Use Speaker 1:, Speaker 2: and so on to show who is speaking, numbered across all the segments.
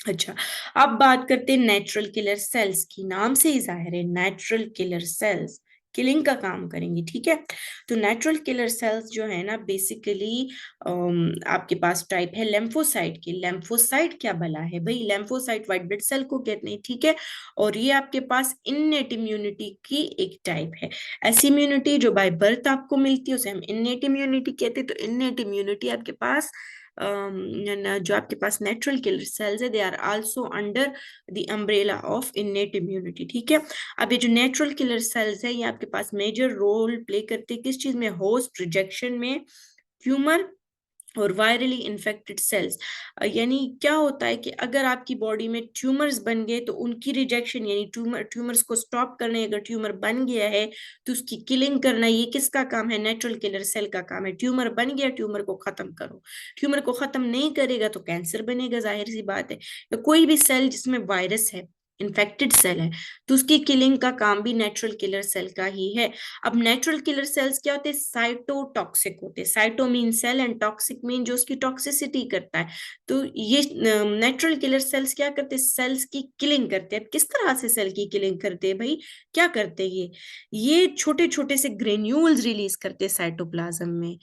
Speaker 1: अच्छा, अब बात करते हैं नेचुरल किलर सेल्स की। नाम से ही जाहिर है नेचुरल किलर सेल्स किलिंग का काम करेंगी, ठीक है। तो नेचुरल किलर सेल्स जो है ना बेसिकली आपके पास टाइप है लेम्फोसाइट की। लेम्फोसाइट क्या भला है भाई? लेम्फोसाइट व्हाइट ब्लड सेल को कहते हैं, ठीक है। और ये आपके पास इन्नेट इम्यूनिटी की एक टाइप है। ऐसी इम्यूनिटी जो बाय बर्थ आपको मिलती है उसे हम इन्नेट इम्यूनिटी कहते हैं। तो इन्नेट इम्यूनिटी आपके पास जो आपके पास नेचुरल किलर सेल्स है they are also under the umbrella of innate immunity, ठीक है। अब ये जो नेचुरल किलर सेल्स है ये आपके पास मेजर रोल प्ले करते हैं किस चीज में? होस्ट रिजेक्शन में, ट्यूमर और वायरली इन्फेक्टेड सेल्स। यानी क्या होता है कि अगर आपकी बॉडी में ट्यूमर्स बन गए तो उनकी रिजेक्शन, यानी ट्यूमर्स को स्टॉप करना, अगर ट्यूमर बन गया है तो उसकी किलिंग करना, ये किसका काम है? नेचुरल किलर सेल का काम है। ट्यूमर बन गया, ट्यूमर को खत्म करो। ट्यूमर को खत्म नहीं करेगा तो कैंसर बनेगा, जाहिर सी बात है। या कोई भी सेल जिसमें वायरस है, इन्फेक्टेड सेल है, तो उसकी किलिंग का काम भी नेचुरल किलर सेल का ही है। अब नेचुरल किलर सेल्स क्या होते हैं? साइटोटॉक्सिक होते हैं। Cyto mean cell and toxic mean जो उसकी टॉक्सिसिटी करता है। तो ये नेचुरल किलर सेल्स क्या करते हैं? सेल्स की किलिंग करते हैं। अब किस तरह से सेल की किलिंग करते हैं भाई? क्या करते हैं ये छोटे छोटे से ग्रेन्यूल्स रिलीज करते हैं साइटोप्लाज्म में।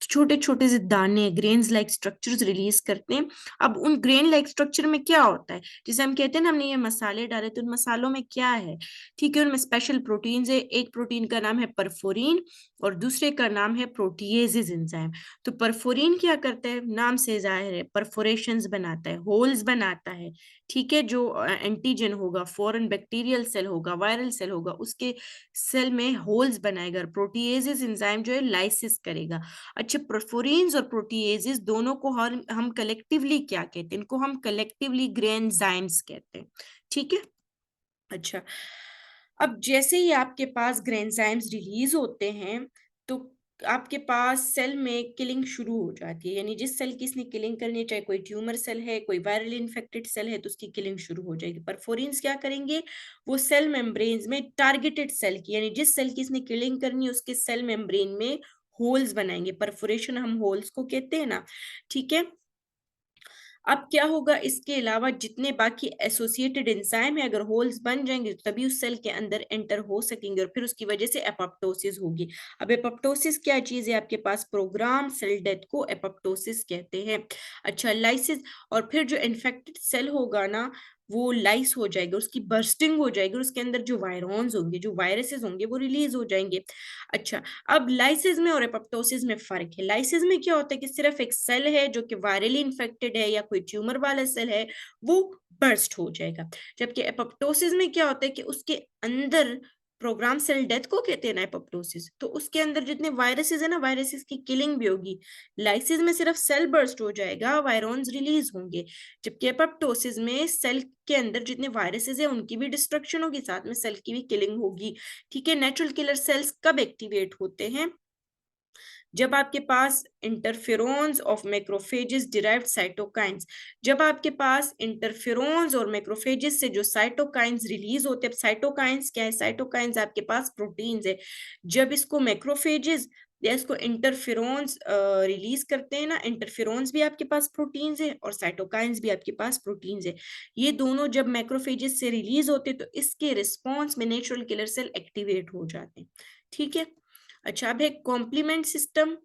Speaker 1: छोटे छोटे से दाने, ग्रेन्स लाइक स्ट्रक्चर्स रिलीज करते हैं। अब उन ग्रेन लाइक स्ट्रक्चर में क्या होता है? जैसे हम कहते हैं ना हमने ये मसाले डाले, तो उन मसालों में क्या है? ठीक है, उनमें स्पेशल प्रोटीन्स है। एक प्रोटीन का नाम है परफोरीन और दूसरे का नाम है प्रोटीएजेज एंजाइम। तो परफोरीन क्या करता है? नाम से जाहिर है, परफोरेशंस बनाता है, होल्स बनाता है, ठीक है। जो एंटीजन होगा, फॉरेन बैक्टीरियल सेल होगा, वायरल सेल होगा, उसके सेल में होल्स बनाएगा। प्रोटीएजेज एंजाइम जो है लाइसिस करेगा। अच्छा, परफोरीन्स और प्रोटीएजेज दोनों को हम कलेक्टिवली क्या कहते हैं? इनको हम कलेक्टिवली ग्रेन्जाइम्स कहते हैं, ठीक है। अच्छा, अब जैसे ही आपके पास ग्रेन्जाइम्स रिलीज होते हैं तो आपके पास सेल में किलिंग शुरू हो जाती है। यानी जिस सेल की इसने किलिंग करनी है, चाहे कोई ट्यूमर सेल है, कोई वायरल इन्फेक्टेड सेल है, तो उसकी किलिंग शुरू हो जाएगी। परफोरिन्स क्या करेंगे? वो सेल मेम्ब्रेन्स में टारगेटेड सेल की, यानी जिस सेल की इसने किलिंग करनी है उसके सेल मेम्ब्रेन में होल्स बनाएंगे। परफोरेशन हम होल्स को कहते हैं ना, ठीक है। अब क्या होगा? इसके अलावा जितने बाकी एसोसिएटेड एंजाइम है, अगर होल्स बन जाएंगे तो तभी उस सेल के अंदर एंटर हो सकेंगे और फिर उसकी वजह से एपोप्टोसिस होगी। अब एपोप्टोसिस क्या चीज है? आपके पास प्रोग्राम सेल डेथ को एपोप्टोसिस कहते हैं। अच्छा, लाइसिस, और फिर जो इन्फेक्टेड सेल होगा ना वो लाइस हो जाएगा, उसकी बर्स्टिंग हो जाएगी और उसके अंदर जो वायरॉन्स होंगे, जो वायरसेस होंगे वो रिलीज हो जाएंगे। अच्छा, अब लाइसिस में और एपोप्टोसिस में फर्क है। लाइसिस में क्या होता है कि सिर्फ एक सेल है जो कि वायरली इन्फेक्टेड है या कोई ट्यूमर वाला सेल है, वो बर्स्ट हो जाएगा। जबकि एपोप्टोसिस में क्या होता है कि उसके अंदर, प्रोग्राम सेल डेथ को कहते हैं ना एपोप्टोसिस, तो उसके अंदर जितने वायरसेस है ना, वायरसेस की किलिंग भी होगी। लाइसिस में सिर्फ सेल बर्स्ट हो जाएगा, वायरॉन्स रिलीज होंगे। जबकि एपोप्टोसिस में सेल के अंदर जितने वायरसेस है उनकी भी डिस्ट्रक्शन होगी, साथ में सेल की भी किलिंग होगी, ठीक है। नेचुरल किलर सेल्स कब एक्टिवेट होते हैं? जब आपके पास interferons of macrophages derived cytokines, जब आपके पास इंटरफेरोन्स और मैक्रोफेजेस से जो साइटोकाइंस रिलीज होते हैं। साइटोकाइंस क्या है? साइटोकाइंस आपके पास प्रोटीन्स है। जब इसको मैक्रोफेजेस या इसको इंटरफेरोन्स रिलीज करते हैं ना, इंटरफेरोन्स भी आपके पास प्रोटीन्स है और साइटोकाइंस भी आपके पास प्रोटीन्स है। ये दोनों जब मैक्रोफेजेस से रिलीज होते हैं तो इसके रिस्पॉन्स में नेचुरल किलर सेल एक्टिवेट हो जाते हैं, ठीक है। अच्छा, अब है कॉम्प्लीमेंट सिस्टम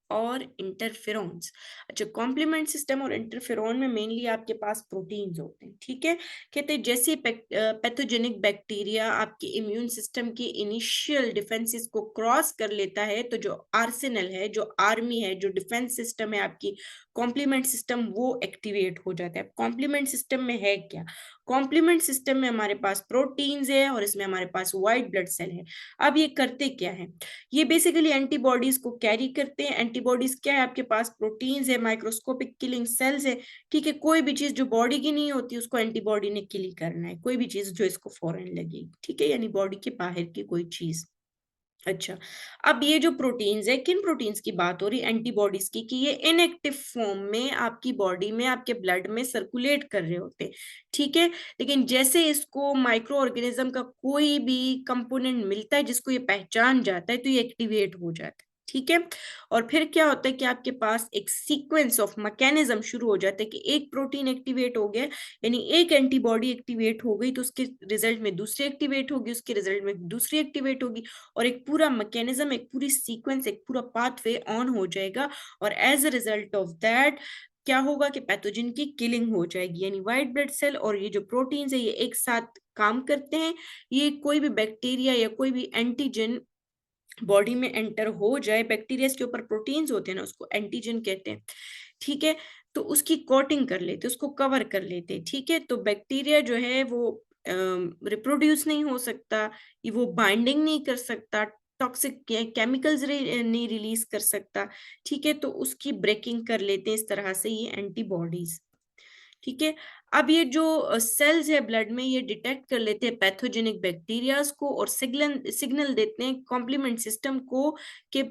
Speaker 1: और इंटरफेरोन्स। अच्छा, कॉम्प्लीमेंट सिस्टम और इंटरफेरोन में मेनली आपके पास प्रोटीन्स होते हैं, ठीक है। कहते हैं जैसे पैथोजेनिक बैक्टीरिया आपके इम्यून सिस्टम के इनिशियल डिफेंसेस को क्रॉस कर लेता है, तो जो आर्सेनल है, जो आर्मी है, जो डिफेंस सिस्टम है आपकी, कॉम्प्लीमेंट सिस्टम, वो एक्टिवेट हो जाता है। कॉम्प्लीमेंट सिस्टम में है क्या? कॉम्प्लीमेंट सिस्टम में हमारे पास प्रोटीन्स है और इसमें हमारे पास व्हाइट ब्लड सेल है। अब ये करते क्या है? ये बेसिकली एंटीबॉडीज को कैरी करते हैं। एंटीबॉडीज क्या है? आपके पास प्रोटीन्स है, माइक्रोस्कोपिक किलिंग सेल्स है, ठीक है। कोई भी चीज जो बॉडी की नहीं होती उसको एंटीबॉडी ने किल करना है, कोई भी चीज जो इसको फॉरेन लगेगी, ठीक है, यानी बॉडी के बाहर की कोई चीज। अच्छा, अब ये जो प्रोटीन्स है, किन प्रोटीन्स की बात हो रही? एंटीबॉडीज की, कि ये इनएक्टिव फॉर्म में आपकी बॉडी में, आपके ब्लड में सर्कुलेट कर रहे होते हैं, ठीक है। लेकिन जैसे इसको माइक्रो ऑर्गेनिज्म का कोई भी कंपोनेंट मिलता है जिसको ये पहचान जाता है तो ये एक्टिवेट हो जाता है, ठीक है। और फिर क्या होता है कि आपके पास एक सीक्वेंस ऑफ मैकेनिज्म शुरू हो जाता है कि एक प्रोटीन एक्टिवेट हो गया, यानी एक एंटीबॉडी एक्टिवेट हो गई, तो उसके रिजल्ट में दूसरी एक्टिवेट होगी, उसके रिजल्ट में दूसरी एक्टिवेट होगी, और एक पूरा मैकेनिज्म, एक पूरी सीक्वेंस, एक पूरा पाथवे ऑन हो जाएगा। और as a result of that क्या होगा कि पैथोजन की किलिंग हो जाएगी, यानी व्हाइट ब्लड सेल और ये जो प्रोटीन्स है ये एक साथ काम करते हैं। ये कोई भी बैक्टीरिया या कोई भी एंटीजन बॉडी में एंटर हो जाए, बैक्टीरिया के ऊपर प्रोटीन्स होते हैं ना, उसको एंटीजन कहते हैं, ठीक है। तो उसकी कोटिंग कर लेते, उसको कवर कर लेते, ठीक है। तो बैक्टीरिया जो है वो रिप्रोड्यूस नहीं हो सकता, वो बाइंडिंग नहीं कर सकता, टॉक्सिक केमिकल्स नहीं रिलीज कर सकता, ठीक है। तो उसकी ब्रेकिंग कर लेते हैं इस तरह से ये एंटीबॉडीज, ठीक है। अब ये जो सेल्स है ब्लड में, ये डिटेक्ट कर लेते हैं पैथोजेनिक बैक्टीरियाज को और सिग्नल सिग्नल देते हैं कॉम्प्लीमेंट सिस्टम को कि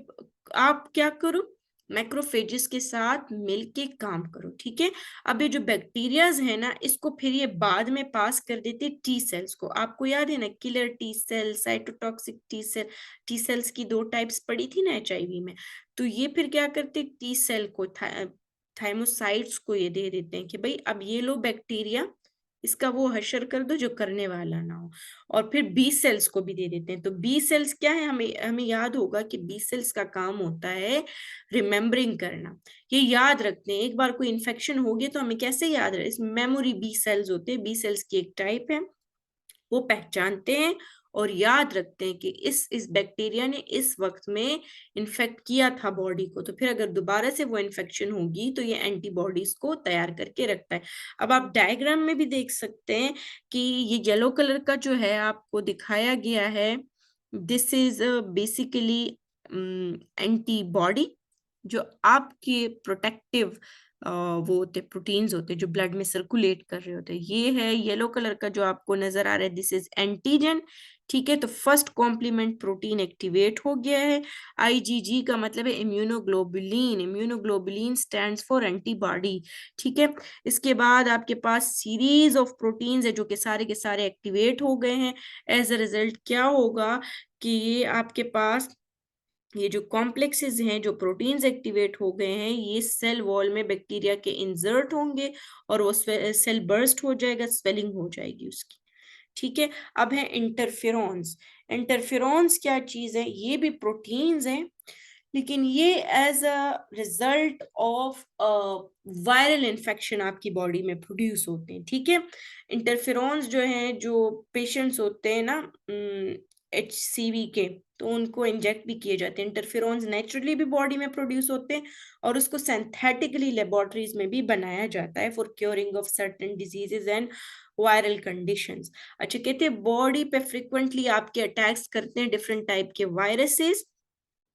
Speaker 1: आप क्या करो, मैक्रोफेजेस के साथ मिलके काम करो, ठीक है। अब ये जो बैक्टीरियाज है ना, इसको फिर ये बाद में पास कर देते टी सेल्स को। आपको याद है ना, killer T cell, cytotoxic T cell, T cells की दो टाइप्स पड़ी थी ना एचआईवी में। तो ये फिर क्या करते, टी सेल को थाइमोसाइट्स को ये दे देते हैं कि भाई अब ये लो बैक्टीरिया, इसका वो हशर कर दो जो करने वाला ना हो। और फिर बी सेल्स को भी दे देते हैं। तो बी सेल्स क्या है, हमें हमें याद होगा कि बी सेल्स का काम होता है रिमेम्बरिंग करना, ये याद रखते हैं। एक बार कोई इन्फेक्शन हो गया तो हमें कैसे याद रहे, इस मेमोरी बी सेल्स होते हैं, बी सेल्स की एक टाइप है, वो पहचानते हैं और याद रखते हैं कि इस बैक्टीरिया ने इस वक्त में इन्फेक्ट किया था बॉडी को, तो फिर अगर दोबारा से वो इन्फेक्शन होगी तो ये एंटीबॉडीज को तैयार करके रखता है। अब आप डायग्राम में भी देख सकते हैं कि ये येलो कलर का जो है आपको दिखाया गया है, दिस इज बेसिकली एंटीबॉडी, जो आपके प्रोटेक्टिव वो होते प्रोटीन्स होते जो ब्लड में सर्कुलेट कर रहे होते। ये है येलो कलर का जो आपको नजर आ रहा है, दिस इज एंटीजन, ठीक है। तो फर्स्ट कॉम्प्लीमेंट प्रोटीन एक्टिवेट हो गया है। आईजीजी का मतलब है immunoglobulin, immunoglobulin stands for antibody, ठीक है। इसके बाद आपके पास सीरीज ऑफ प्रोटीन्स है जो कि सारे के सारे एक्टिवेट हो गए हैं। एज अ रिजल्ट क्या होगा कि ये आपके पास ये जो कॉम्प्लेक्सेस हैं, जो प्रोटीन्स एक्टिवेट हो गए हैं, ये सेल वॉल में बैक्टीरिया के इंसर्ट होंगे और वो सेल बर्स्ट हो जाएगा, स्वेलिंग हो जाएगी उसकी, ठीक है। अब है इंटरफेरॉन्स। इंटरफेरॉन्स क्या चीज है, ये भी प्रोटीन्स हैं, लेकिन ये as a result of viral infection आपकी बॉडी में प्रोड्यूस होते हैं, ठीक है। इंटरफेरॉन्स जो हैं, जो पेशेंट्स होते हैं ना HCV के, तो उनको इंजेक्ट भी किए जाते हैं। इंटरफेरॉन्स नेचुरली भी बॉडी में प्रोड्यूस होते हैं और उसको सिंथेटिकली लेबोरेटरीज में भी बनाया जाता है for curing of certain diseases and viral conditions. अच्छा, कहते हैं बॉडी पे फ्रिक्वेंटली आपके अटैक्स करते हैं डिफरेंट टाइप के वायरसेस,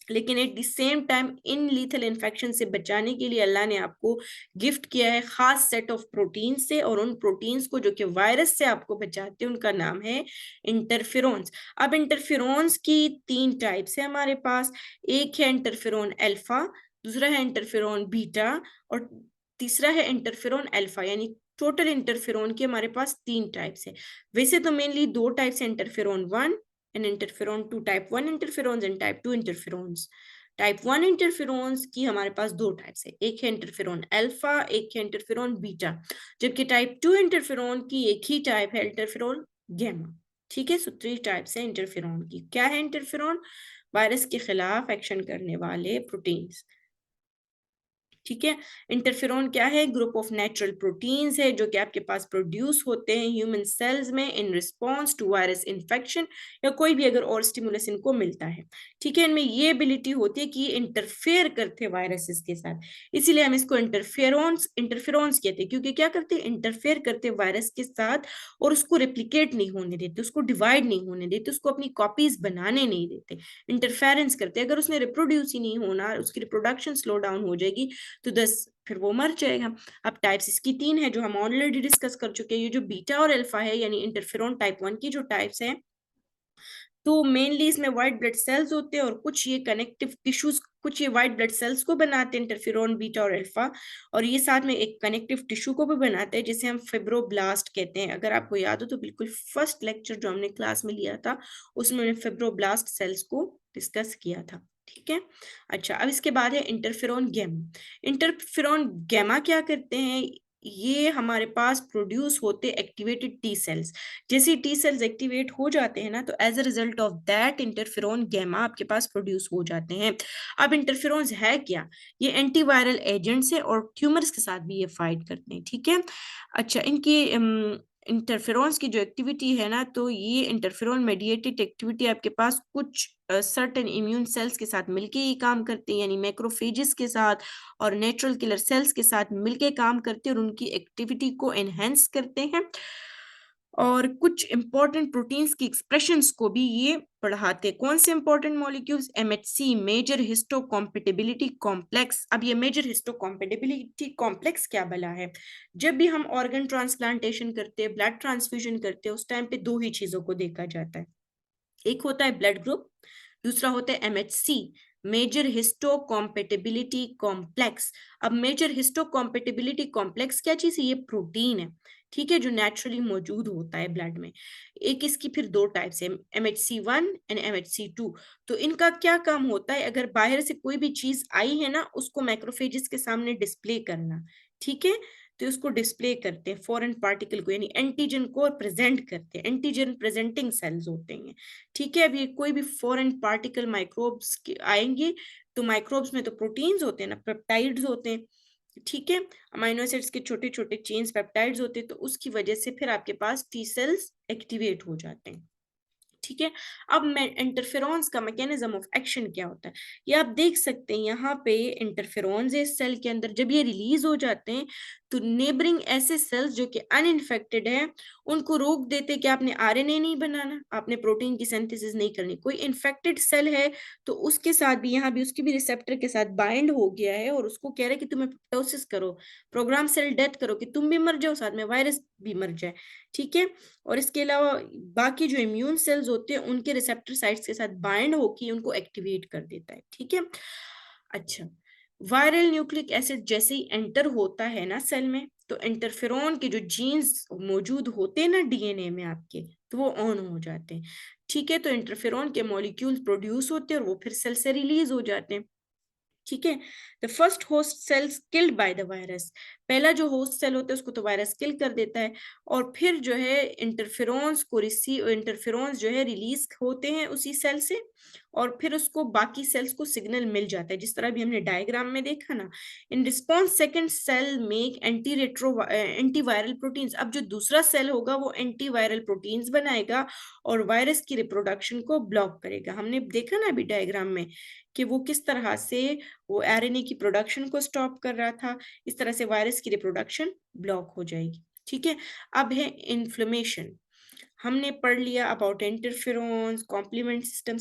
Speaker 1: लेकिन at the same time in lethal infection से बचाने के लिए अल्लाह ने आपको गिफ्ट किया है खास सेट ऑफ प्रोटीन से, और उन प्रोटीन्स को जो कि वायरस से आपको बचाते हैं उनका नाम है इंटरफेरॉन्स। अब इंटरफेरॉन्स की तीन टाइप्स है हमारे पास, एक है इंटरफेरॉन अल्फा, दूसरा है इंटरफेरॉन बीटा, और तीसरा है इंटरफेरॉन अल्फा। यानी टोटल इंटरफेरॉन के हमारे पास तीन टाइप्स है। वैसे तो मेनली दो टाइप्स है, interferon 1 and interferon 2, type 1 interferons and type 2 interferons। Type 1 interferons की हमारे पास दो टाइप्स है, एक है इंटरफेरॉन अल्फा, एक है इंटरफेरॉन बीटा, जबकि टाइप 2 इंटरफेरॉन की एक ही टाइप है, इंटरफेरॉन गैमा, ठीक है। सो थ्री टाइप्स है इंटरफेरॉन की। क्या है इंटरफेरॉन, वायरस के खिलाफ एक्शन करने वाले प्रोटीन्स, ठीक है। इंटरफेरॉन क्या है, ग्रुप ऑफ नेचुरल प्रोटीन्स है जो कि आपके पास प्रोड्यूस होते हैं ह्यूमन सेल्स में in response to virus infection या कोई भी अगर और स्टिमुलस इनको मिलता है, ठीक है। इनमें ये एबिलिटी होती है कि ये इंटरफेयर करते हैं वायरसेस के साथ, इसीलिए हम इसको इंटरफेरॉन्स इंटरफेरॉन्स कहते हैं, क्योंकि क्या करते हैं, इंटरफेयर करते हैं वायरस के साथ और उसको रेप्लिकेट नहीं होने देते, उसको डिवाइड नहीं होने देते, उसको अपनी कॉपीज बनाने नहीं देते, इंटरफेरेंस करते हैं। अगर उसने रिप्रोड्यूस ही नहीं होना, उसकी रिप्रोडक्शन स्लो डाउन हो जाएगी तो 10 फिर वो मर जाएगा। अब टाइप्स इसकी तीन है जो हम ऑलरेडी डिस्कस कर चुके हैं। ये जो बीटा और अल्फा है यानी इंटरफेरॉन टाइप 1 की जो टाइप्स है, तो मेनली इसमें व्हाइट ब्लड सेल्स होते हैं और कुछ ये कनेक्टिव टिश्यूज, कुछ ये व्हाइट ब्लड सेल्स को बनाते हैं इंटरफेरॉन बीटा और अल्फा, और ये साथ में एक कनेक्टिव टिश्यू को भी बनाते हैं जिसे हम फिब्रोब्लास्ट कहते हैं। अगर आपको याद हो तो बिल्कुल फर्स्ट लेक्चर जो हमने क्लास में लिया था उसमें हमने फिब्रोब्लास्ट सेल्स को डिस्कस किया था। ठीक है। अच्छा, अब इसके बाद है इंटरफेरॉन गैमा। इंटरफेरॉन गैमा क्या करते हैं, ये हमारे पास प्रोड्यूस होते एक्टिवेटेड टी सेल्स। जैसे टी सेल्स एक्टिवेट हो जाते हैं ना, तो as a result of that interferon gamma आपके पास प्रोड्यूस हो जाते हैं। अब इंटरफेरॉन्स है क्या, ये एंटीवायरल एजेंट्स है और ट्यूमर्स के साथ भी ये फाइट करते हैं, ठीक है। अच्छा, इनकी इंटरफेरॉन्स की जो एक्टिविटी है ना, तो ये इंटरफेरॉन मेडिएटेड एक्टिविटी आपके पास कुछ सर्टेन इम्यून सेल्स के साथ मिलके ये काम करते हैं, यानी मैक्रोफेजेस के साथ और नेचुरल किलर सेल्स के साथ मिलके काम करते हैं और उनकी एक्टिविटी को एनहेंस करते हैं, और कुछ इंपॉर्टेंट प्रोटीन्स की एक्सप्रेशंस को भी ये बढ़ाते हैं। कौन से important molecules, MHC, major histocompatibility complex. अब ये मेजर हिस्टोकॉम्पेटिबिलिटी कॉम्प्लेक्स क्या भला है, जब भी हम ऑर्गन ट्रांसप्लांटेशन करते हैं, ब्लड ट्रांसफ्यूजन करते हैं, उस टाइम पे दो ही चीजों को देखा जाता है। एक होता है ब्लड ग्रुप, दूसरा होता है MHC, major histo compatibility complex. अब मेजर हिस्टो कॉम्पेटिबिलिटी कॉम्प्लेक्स क्या चीज है, ये प्रोटीन है, ठीक है, जो नेचुरली मौजूद होता है ब्लड में। एक इसकी फिर दो टाइप्स है, MHC1 एंड MHC2। तो इनका क्या काम होता है, अगर बाहर से कोई भी चीज आई है ना, उसको मैक्रोफेजेस के सामने डिस्प्ले करना, ठीक है। तो उसको डिस्प्ले करते हैं, फॉरेन पार्टिकल को, यानी एंटीजन को प्रेजेंट करते हैं, एंटीजन प्रेजेंटिंग सेल्स होते हैं, ठीक है। अब ये कोई भी फॉरेन पार्टिकल माइक्रोब्स आएंगे, तो माइक्रोब्स में तो प्रोटीन्स होते हैं ना, पेप्टाइड्स होते हैं, ठीक है, अमीनो एसिड्स के छोटे छोटे चेन्स पेप्टाइड्स होते हैं, तो उसकी वजह से फिर आपके पास टी सेल्स एक्टिवेट हो जाते हैं, ठीक है। अब मैं इंटरफेरॉन्स का मैकेनिज्म ऑफ एक्शन क्या होता है, ये आप देख सकते हैं यहाँ पे। इंटरफेरॉन्स इस सेल के अंदर जब ये रिलीज हो जाते हैं, तो नेबरिंग ऐसे सेल्स जो कि अनइन्फेक्टेड है, उनको रोक देते हैं कि आपने आरएनए नहीं बनाना, आपने प्रोटीन की सिंथेसिस नहीं करनी। कोई इन्फेक्टेड सेल है तो उसके साथ भी, यहाँ भी उसकी भी रिसेप्टर के साथ बाइंड हो गया है और उसको कह रहा है कि तुम्हें प्टोसिस करो, प्रोग्राम सेल डेथ करो, कि तुम भी मर जाओ, साथ में वायरस भी मर जाए, ठीक है। और इसके अलावा बाकी जो इम्यून सेल्स होते हैं, उनके रिसेप्टर साइट्स के साथ बाइंड होकर उनको एक्टिवेट कर देता है, ठीक है। अच्छा, वायरल न्यूक्लिक एसिड जैसे ही एंटर होता है ना सेल में, तो इंटरफेरॉन के जो जीन्स मौजूद होते हैं ना डीएनए में आपके, तो वो ऑन हो जाते हैं, ठीक है। तो इंटरफेरॉन के मॉलिक्यूल्स प्रोड्यूस होते हैं और वो फिर सेल से रिलीज हो जाते हैं, ठीक है। The first host cells killed by the virus, पहला जो होस्ट सेल होता है उसको तो वायरस किल कर देता है, और फिर जो है इंटरफेरॉन्स को रिसीव, इंटरफेरॉन्स जो है रिलीज होते हैं उसी सेल से, और फिर उसको बाकी सेल्स को सिग्नल मिल जाता है, जिस तरह भी हमने डायग्राम में देखा ना। In response second cell make antiviral proteins. अब जो दूसरा सेल होगा वो एंटीवायरल प्रोटीन्स बनाएगा और वायरस की रिप्रोडक्शन को ब्लॉक करेगा। हमने देखा ना अभी डायग्राम में कि वो किस तरह से वो आरएनए की प्रोडक्शन को स्टॉप कर रहा था, इस तरह से वायरस की रिप्रोडक्शन ब्लॉक हो जाएगी, ठीक है। अब है इन्फ्लेमेशन। हमने पढ़ लिया अबाउट इंटरफेरॉन्स, कॉम्प्लीमेंट सिस्टम।